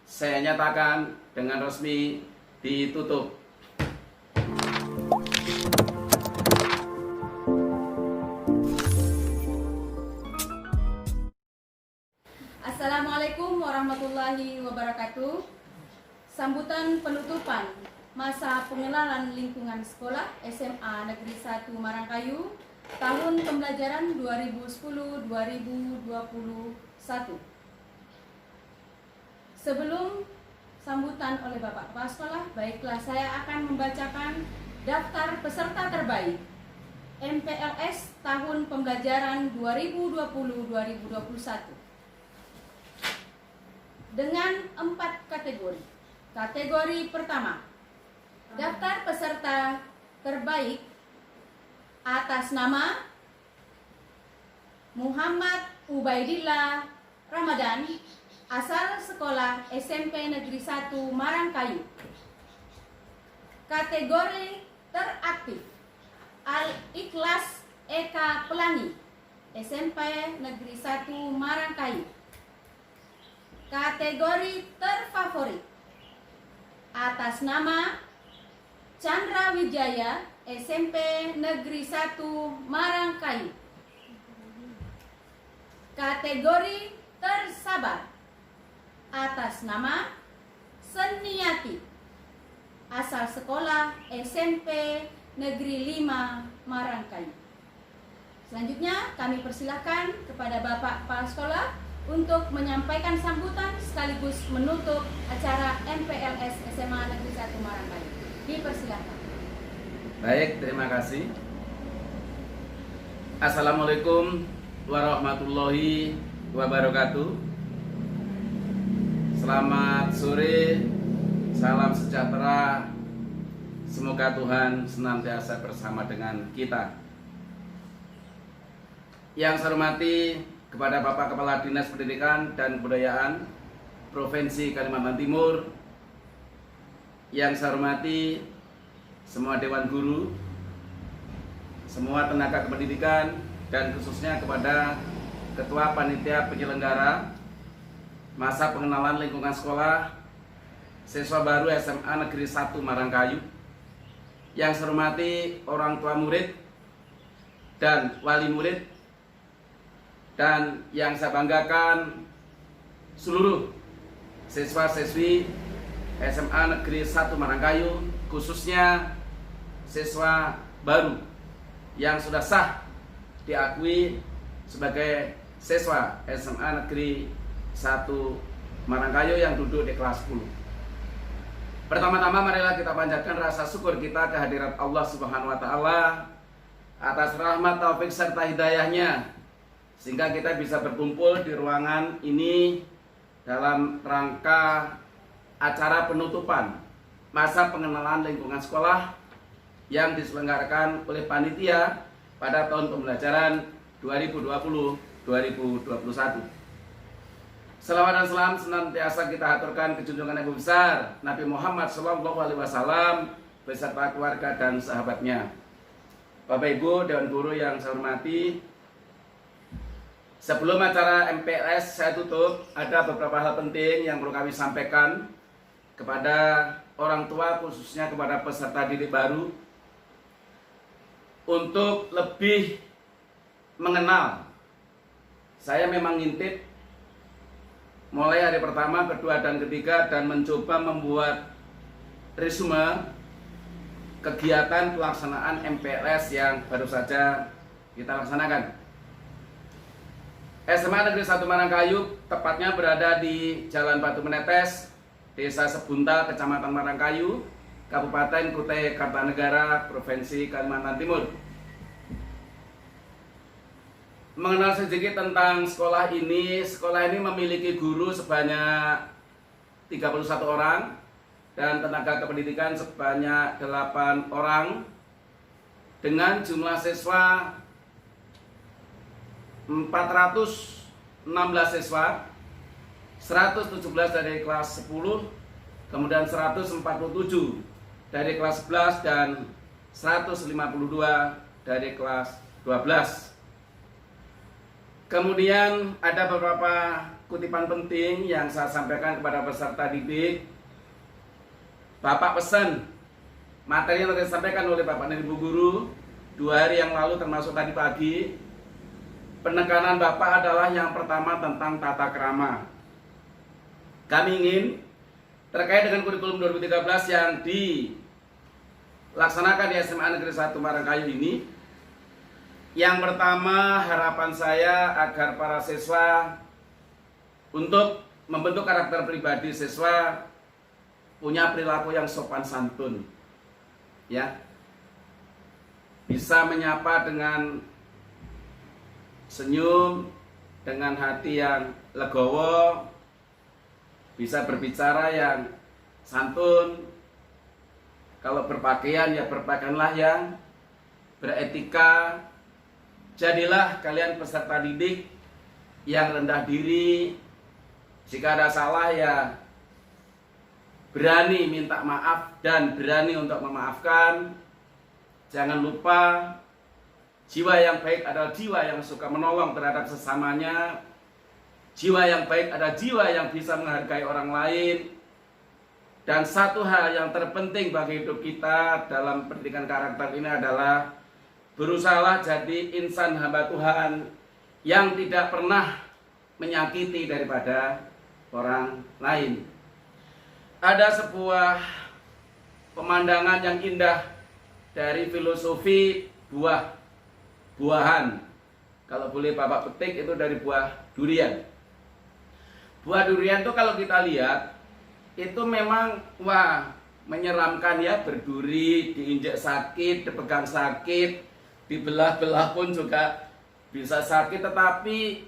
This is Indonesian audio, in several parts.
saya nyatakan dengan resmi ditutup. Assalamualaikum warahmatullahi wabarakatuh. Sambutan penutupan masa pengenalan lingkungan sekolah SMA Negeri 1 Marangkayu tahun pembelajaran 2010-2021. Sebelum sambutan oleh Bapak Kepala Sekolah, baiklah saya akan membacakan daftar peserta terbaik MPLS tahun pembelajaran 2020-2021 dengan 4 kategori. Kategori pertama, daftar peserta terbaik atas nama Muhammad Ubaidillah Ramadan, asal sekolah SMP Negeri 1 Marangkayu. Kategori teraktif, Al-Ikhlas Eka Pelangi, SMP Negeri 1 Marangkayu. Kategori terfavorit, atas nama Chandra Wijaya, SMP Negeri 1 Marangkayu. Kategori tersabar, atas nama Seniati, asal sekolah SMP Negeri 5 Marangkayu. Selanjutnya kami persilahkan kepada Bapak Kepala Sekolah untuk menyampaikan sambutan sekaligus menutup acara MPLS SMA Negeri 1 Marangkayu. Dipersilakan. Baik, terima kasih. Assalamualaikum warahmatullahi wabarakatuh. Selamat sore, salam sejahtera. Semoga Tuhan senantiasa bersama dengan kita. Yang saya hormati kepada Bapak Kepala Dinas Pendidikan dan Kebudayaan Provinsi Kalimantan Timur, yang saya hormati semua Dewan Guru, semua tenaga kependidikan, dan khususnya kepada Ketua Panitia Penyelenggara masa pengenalan lingkungan sekolah siswa baru SMA Negeri 1 Marangkayu, yang saya hormati orang tua murid dan wali murid, dan yang saya banggakan seluruh siswa-siswi SMA Negeri 1 Marangkayu, khususnya siswa baru yang sudah sah diakui sebagai siswa SMA Negeri 1 Marangkayu yang duduk di kelas 10. Pertama-tama marilah kita panjatkan rasa syukur kita kehadirat Allah Subhanahu wa taala atas rahmat, taufik serta hidayahnya, sehingga kita bisa berkumpul di ruangan ini dalam rangka acara penutupan masa pengenalan lingkungan sekolah yang diselenggarakan oleh panitia pada tahun pembelajaran 2020-2021. Selawat dan salam senantiasa kita aturkan ke junjungan Yang Besar Nabi Muhammad SAW beserta keluarga dan sahabatnya. Bapak Ibu Dewan Guru yang saya hormati, sebelum acara MPLS saya tutup, ada beberapa hal penting yang perlu kami sampaikan kepada orang tua, khususnya kepada peserta didik baru, untuk lebih mengenal. Saya memang ngintip mulai hari pertama, kedua, dan ketiga, dan mencoba membuat resume kegiatan pelaksanaan MPLS yang baru saja kita laksanakan. SMA Negeri 1 Marangkayu tepatnya berada di Jalan Batu Menetes, Desa Sebunta, Kecamatan Marangkayu, Kabupaten Kutai Kartanegara, Provinsi Kalimantan Timur. Mengenal sedikit tentang sekolah ini memiliki guru sebanyak 31 orang dan tenaga kependidikan sebanyak 8 orang dengan jumlah siswa 416 siswa, 117 dari kelas 10, kemudian 147 dari kelas 11 dan 152 dari kelas 12. Kemudian ada beberapa kutipan penting yang saya sampaikan kepada peserta didik. Bapak pesan materi yang tadi disampaikan oleh Bapak dan Ibu Guru 2 hari yang lalu termasuk tadi pagi. Penekanan Bapak adalah yang pertama tentang tata krama. Kami ingin terkait dengan kurikulum 2013 yang dilaksanakan di SMA Negeri 1 Marangkayu ini. Yang pertama, harapan saya agar para siswa untuk membentuk karakter pribadi siswa punya perilaku yang sopan santun, ya, bisa menyapa dengan senyum, dengan hati yang legowo, bisa berbicara yang santun. Kalau berpakaian ya berpakaianlah yang beretika. Jadilah kalian peserta didik yang rendah diri. Jika ada salah ya berani minta maaf dan berani untuk memaafkan. Jangan lupa, jiwa yang baik adalah jiwa yang suka menolong terhadap sesamanya. Jiwa yang baik adalah jiwa yang bisa menghargai orang lain. Dan satu hal yang terpenting bagi hidup kita dalam pendidikan karakter ini adalah berusahalah jadi insan hamba Tuhan yang tidak pernah menyakiti daripada orang lain. Ada sebuah pemandangan yang indah dari filosofi buah-buahan. Kalau boleh Bapak petik itu dari buah durian. Buah durian itu kalau kita lihat itu memang wah menyeramkan ya, berduri, diinjak sakit, dipegang sakit, dibelah-belah pun juga bisa sakit, tetapi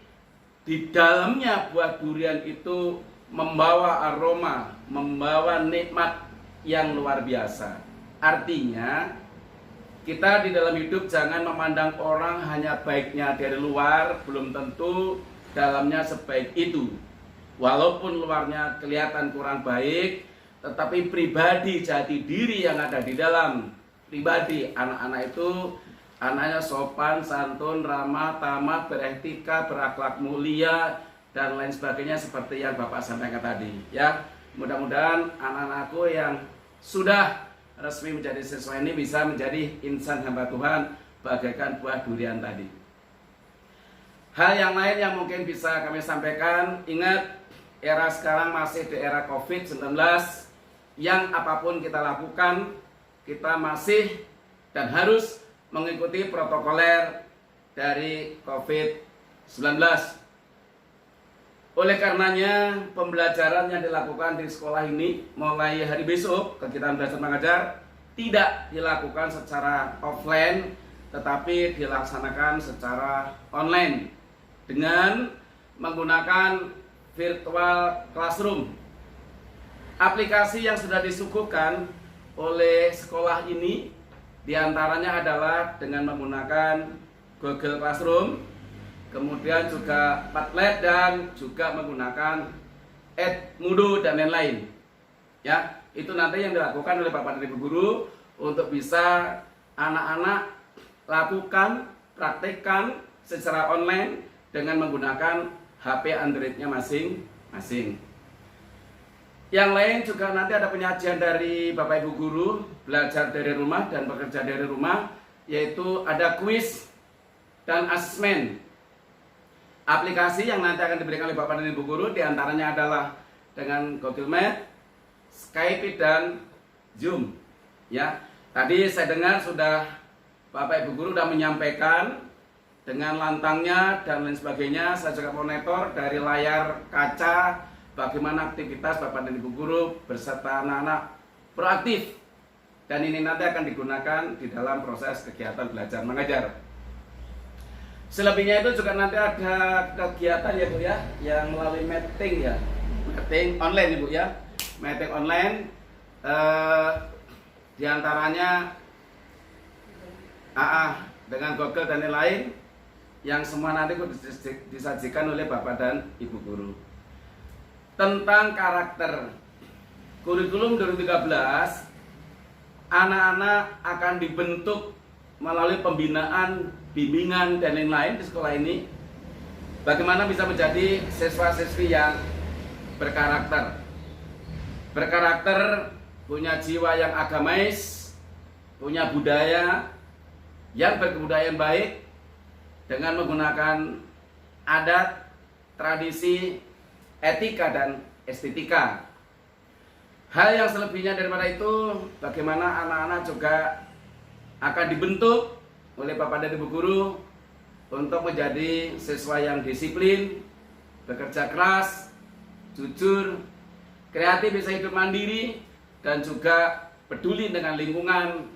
di dalamnya buah durian itu membawa aroma, membawa nikmat yang luar biasa. Artinya kita di dalam hidup jangan memandang orang hanya baiknya dari luar, belum tentu dalamnya sebaik itu. Walaupun luarnya kelihatan kurang baik, tetapi pribadi jati diri yang ada di dalam pribadi anak-anak itu, anaknya sopan, santun, ramah, tamah, beretika, berakhlak mulia, dan lain sebagainya seperti yang Bapak sampaikan tadi. Ya, mudah-mudahan anak-anakku yang sudah resmi menjadi siswa ini bisa menjadi insan hamba Tuhan bagaikan buah durian tadi. Hal yang lain yang mungkin bisa kami sampaikan, ingat era sekarang masih di era COVID-19, yang apapun kita lakukan, kita masih dan harus mengikuti protokoler dari COVID-19. Oleh karenanya, pembelajaran yang dilakukan di sekolah ini mulai hari besok, kegiatan belajar mengajar tidak dilakukan secara offline, tetapi dilaksanakan secara online dengan menggunakan virtual classroom. Aplikasi yang sudah disuguhkan oleh sekolah ini diantaranya adalah dengan menggunakan Google Classroom, kemudian juga Padlet, dan juga menggunakan Edmodo dan lain-lain. Ya, itu nanti yang dilakukan oleh Bapak dan Ibu Guru untuk bisa anak-anak lakukan, praktekkan secara online dengan menggunakan HP Android-nya masing-masing. Yang lain juga nanti ada penyajian dari Bapak Ibu Guru, belajar dari rumah dan bekerja dari rumah, yaitu ada kuis dan asesmen. Aplikasi yang nanti akan diberikan oleh Bapak dan Ibu Guru diantaranya adalah dengan Google Meet, Skype, dan Zoom. Ya, tadi saya dengar sudah Bapak Ibu Guru sudah menyampaikan dengan lantangnya dan lain sebagainya. Saya juga monitor dari layar kaca bagaimana aktivitas Bapak dan Ibu Guru beserta anak-anak proaktif, dan ini nanti akan digunakan di dalam proses kegiatan belajar mengajar. Selebihnya itu juga nanti ada kegiatan ya Bu ya, yang melalui meeting ya, meeting online Ibu ya, meeting online diantaranya dengan Google dan lain-lain, yang semua nanti disajikan oleh Bapak dan Ibu Guru. Tentang karakter kurikulum 2013, anak-anak akan dibentuk melalui pembinaan, bimbingan dan lain-lain di sekolah ini bagaimana bisa menjadi siswa-siswi yang berkarakter. Berkarakter, punya jiwa yang agamais, punya budaya yang berkebudayaan baik dengan menggunakan adat, tradisi, etika, dan estetika. Hal yang selebihnya daripada itu, bagaimana anak-anak juga akan dibentuk oleh Bapak dan Ibu Guru untuk menjadi siswa yang disiplin, bekerja keras, jujur, kreatif, bisa hidup mandiri, dan juga peduli dengan lingkungan,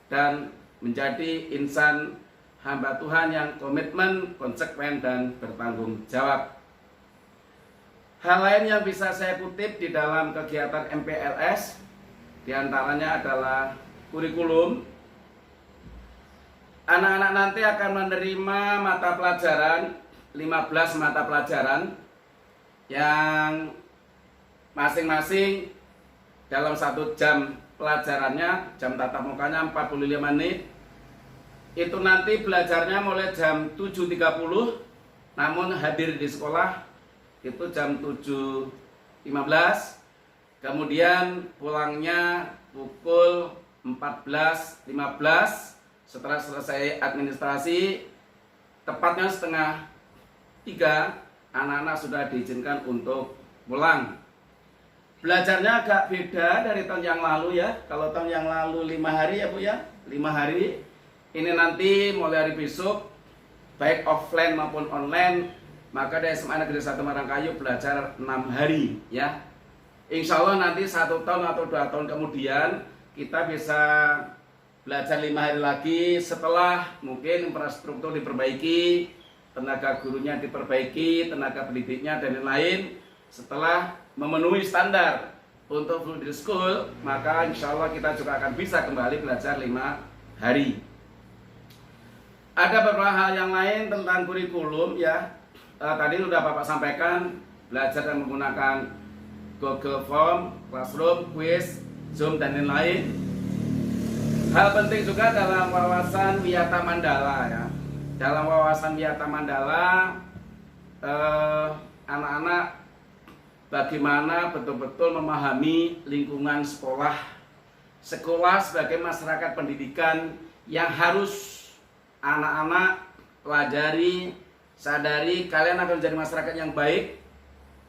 dan menjadi insan hamba Tuhan yang komitmen, konsekuen, dan bertanggung jawab. Hal lain yang bisa saya kutip di dalam kegiatan MPLS diantaranya adalah kurikulum. Anak-anak nanti akan menerima mata pelajaran, 15 mata pelajaran yang masing-masing dalam 1 jam pelajarannya, jam tatap mukanya 45 menit. Itu nanti belajarnya mulai jam 7.30, namun hadir di sekolah itu jam 7.15. Kemudian pulangnya pukul 14.15 setelah selesai administrasi. Tepatnya setengah 3 anak-anak sudah diizinkan untuk pulang. Belajarnya agak beda dari tahun yang lalu ya. Kalau tahun yang lalu 5 hari ya Bu ya, 5 hari. Ini nanti mulai hari besok, baik offline maupun online, maka dari SMA Negeri 1 Marangkayu belajar 6 hari ya. Insya Allah nanti 1 tahun atau 2 tahun kemudian kita bisa belajar 5 hari lagi setelah mungkin infrastruktur diperbaiki, tenaga gurunya diperbaiki, tenaga pendidiknya dan lain-lain. Setelah memenuhi standar untuk full day school, maka insya Allah kita juga akan bisa kembali belajar 5 hari. Ada beberapa hal yang lain tentang kurikulum ya. Tadi sudah Bapak sampaikan, belajar dan menggunakan Google Form, Classroom, Quiz, Zoom, dan lain-lain. Hal penting juga dalam wawasan Wiyata Mandala ya. Dalam wawasan Wiyata Mandala, anak-anak bagaimana betul-betul memahami lingkungan sekolah. Sekolah sebagai masyarakat pendidikan yang harus anak-anak pelajari, sadari kalian akan menjadi masyarakat yang baik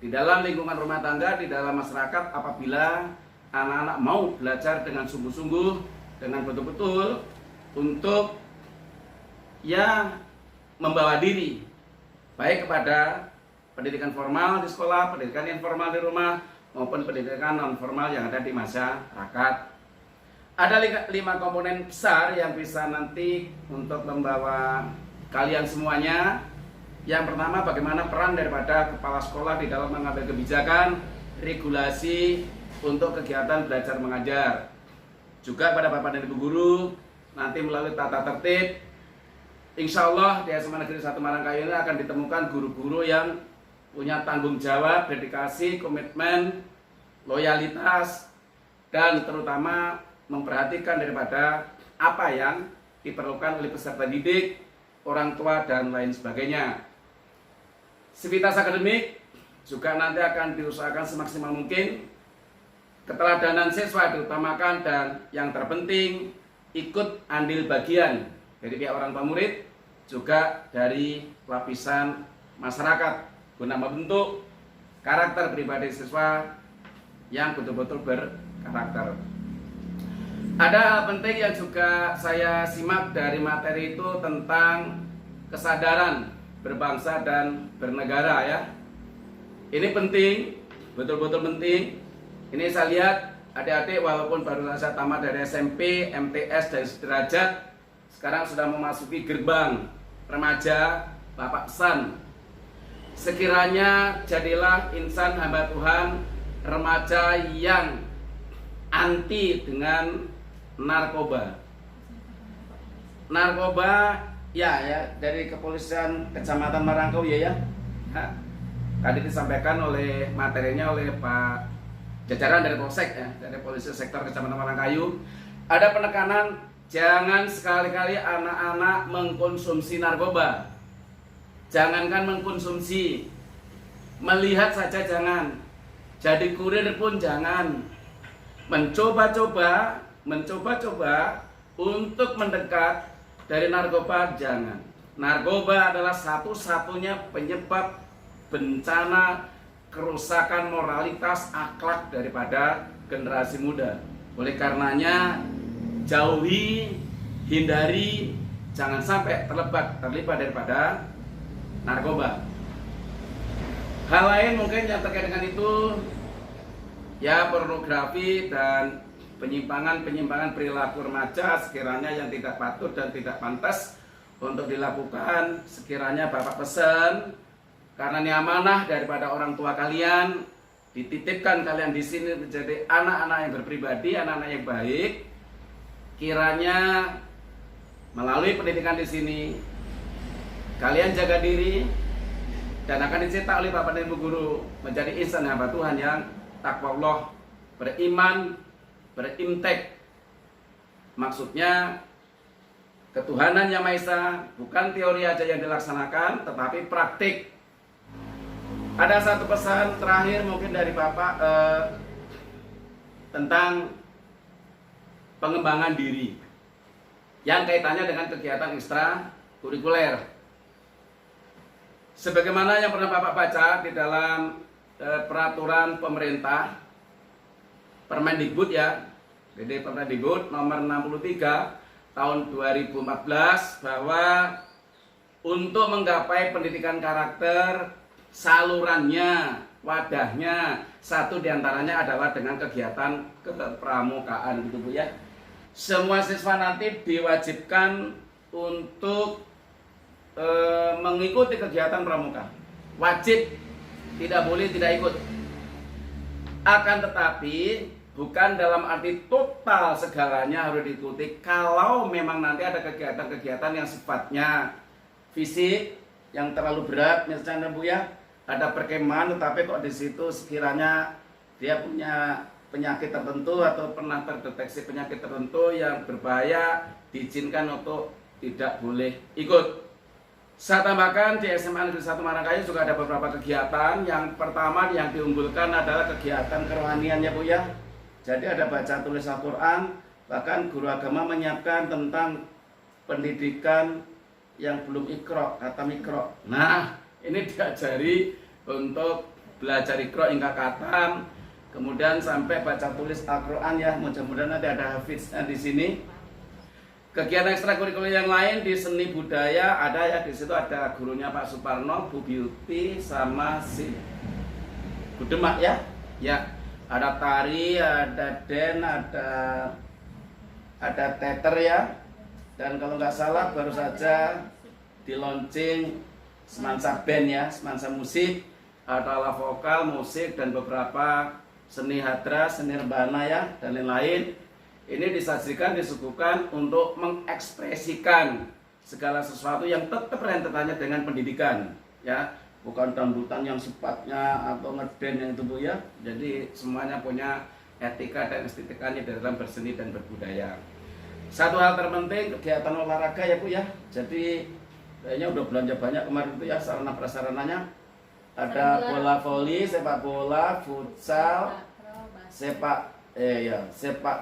di dalam lingkungan rumah tangga, di dalam masyarakat apabila anak-anak mau belajar dengan sungguh-sungguh, dengan betul-betul untuk ya membawa diri baik kepada pendidikan formal di sekolah, pendidikan informal di rumah, maupun pendidikan non formal yang ada di masyarakat. Ada 5 komponen besar yang bisa nanti untuk membawa kalian semuanya. Yang pertama, bagaimana peran daripada kepala sekolah di dalam mengambil kebijakan, regulasi untuk kegiatan belajar mengajar. Juga pada Bapak dan Ibu Guru, nanti melalui tata tertib, insya Allah di SMA Negeri 1 Marangkayu ini akan ditemukan guru-guru yang punya tanggung jawab, dedikasi, komitmen, loyalitas, dan terutama memperhatikan daripada apa yang diperlukan oleh peserta didik, orang tua, dan lain sebagainya. Sivitas akademik juga nanti akan diusahakan semaksimal mungkin. Keteladanan siswa diutamakan, dan yang terpenting ikut andil bagian dari pihak orang tua murid, juga dari lapisan masyarakat guna membentuk karakter pribadi siswa yang betul-betul berkarakter. Ada hal penting yang juga saya simak dari materi itu tentang kesadaran berbangsa dan bernegara ya. Ini penting, betul-betul penting. Ini saya lihat adik-adik walaupun baru saja tamat dari SMP, MTS, dan sederajat, sekarang sudah memasuki gerbang remaja. Bapak pesan, sekiranya jadilah insan hamba Tuhan, remaja yang anti dengan narkoba. Narkoba ya dari Kepolisian Kecamatan Marangkayu ya. Tadi disampaikan oleh materinya oleh Pak jajaran dari Polsek ya, dari Polisi Sektor Kecamatan Marangkayu. Ada penekanan jangan sekali-kali anak-anak mengkonsumsi narkoba. Jangankan mengkonsumsi, melihat saja jangan. Jadi kurir pun jangan. Mencoba-coba untuk mendekat dari narkoba jangan. Narkoba adalah satu-satunya penyebab bencana kerusakan moralitas akhlak daripada generasi muda. Oleh karenanya jauhi, hindari, jangan sampai terlibat daripada narkoba. Hal lain mungkin yang terkait dengan itu ya pornografi dan penyimpangan perilaku remaja sekiranya yang tidak patut dan tidak pantas untuk dilakukan. Sekiranya Bapak pesan karena ini amanah daripada orang tua kalian, dititipkan kalian di sini menjadi anak-anak yang berpribadi, anak-anak yang baik. Kiranya melalui pendidikan di sini kalian jaga diri dan akan dicetak oleh Bapak dan Ibu guru menjadi insan hamba Tuhan yang takwa Allah, beriman, berintek. Maksudnya ketuhanan yang Maha Esa bukan teori aja yang dilaksanakan, tetapi praktik. Ada satu pesan terakhir mungkin dari Bapak tentang pengembangan diri yang kaitannya dengan kegiatan ekstra kurikuler. Sebagaimana yang pernah Bapak baca di dalam peraturan pemerintah Permendikbud ya, jadi Permendikbud nomor 63 tahun 2014 bahwa untuk menggapai pendidikan karakter, salurannya, wadahnya, satu diantaranya adalah dengan kegiatan kepramukaan gitu Bu ya. Semua siswa nanti diwajibkan untuk mengikuti kegiatan pramuka, wajib, tidak boleh tidak ikut. Akan tetapi bukan dalam arti total segalanya harus diikuti. Kalau memang nanti ada kegiatan-kegiatan yang sifatnya fisik yang terlalu berat, misalnya Bu ya, ada perkemahan tetapi kok di situ sekiranya dia punya penyakit tertentu atau pernah terdeteksi penyakit tertentu yang berbahaya, diizinkan untuk tidak boleh ikut. Saya tambahkan di SMA Negeri 1 Marangkayu juga ada beberapa kegiatan. Yang pertama yang diunggulkan adalah kegiatan kerohanian ya Bu ya. Jadi ada baca tulis Al-Quran, bahkan guru agama menyiapkan tentang pendidikan yang belum ikro, kata mikro. Nah, ini diajari untuk belajar ikro hingga katam, kemudian sampai baca tulis Al-Quran ya. Mudah-mudahan nanti ada hafiznya di sini. Kegiatan ekstrakurikuler yang lain di seni budaya ada ya, di situ ada gurunya Pak Suparno, Bu Beauty, sama si Bu Demak ya. Ya, ada tari, ada den, ada teater ya. Dan kalau nggak salah baru saja di launching semansa band ya, semansa musik, ada ala vokal, musik dan beberapa seni hadra, seni rebana ya dan lain-lain. Ini disajikan, disuguhkan untuk mengekspresikan segala sesuatu yang tetap rentetannya dengan pendidikan ya, bukan dangdutan yang sifatnya atau ngeden yang itu Bu ya. Jadi semuanya punya etika dan estetikanya dalam berseni dan berbudaya. Satu hal terpenting kegiatan olahraga ya Bu ya. Jadi kayaknya udah belanja banyak kemarin itu ya sarana prasarananya. Ada bola voli, sepak bola, futsal, sepak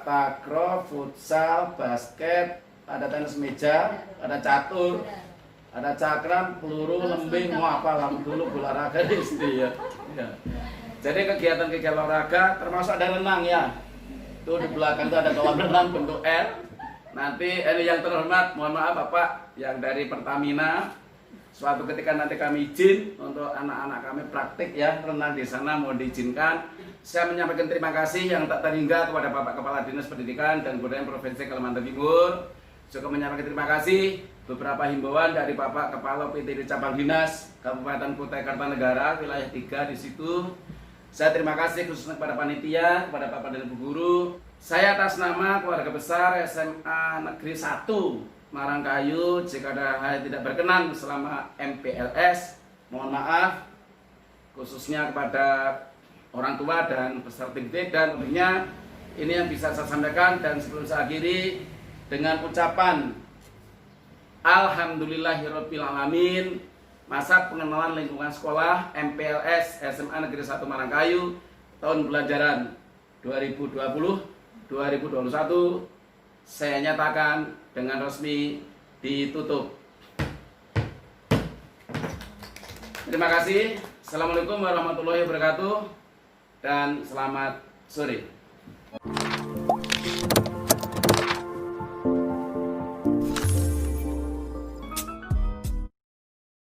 takraw, futsal, basket, ada tenis meja, ada catur, ada cakram, peluru, lembing, mau apa dulu olahraga di sini ya. Jadi kegiatan-kegiatan olahraga termasuk ada renang ya. Tuh di belakang itu ada kolam renang bentuk L. Nanti ini yang terhormat, mohon maaf Bapak yang dari Pertamina, suatu ketika nanti kami izin untuk anak-anak kami praktik ya renang di sana, mau diizinkan. Saya menyampaikan terima kasih yang tak terhingga kepada Bapak Kepala Dinas Pendidikan dan Kebudayaan Provinsi Kalimantan Timur. Juga menyampaikan terima kasih beberapa himbauan dari Bapak Kepala PTD Cabang Dinas Kabupaten Kutai Kartanegara wilayah 3 di situ. Saya terima kasih khususnya kepada panitia, kepada Bapak dan Ibu guru. Saya atas nama keluarga besar SMA Negeri 1 Marangkayu, jika ada hal yang tidak berkenan selama MPLS, mohon maaf khususnya kepada orang tua dan peserta didik, dan tentunya ini yang bisa saya sampaikan. Dan sebelum saya akhiri dengan ucapan Alhamdulillahirabbil alamin, masa pengenalan lingkungan sekolah MPLS SMA Negeri 1 Marangkayu tahun pelajaran 2020-2021 saya nyatakan dengan resmi ditutup. Terima kasih. Assalamualaikum warahmatullahi wabarakatuh dan selamat sore.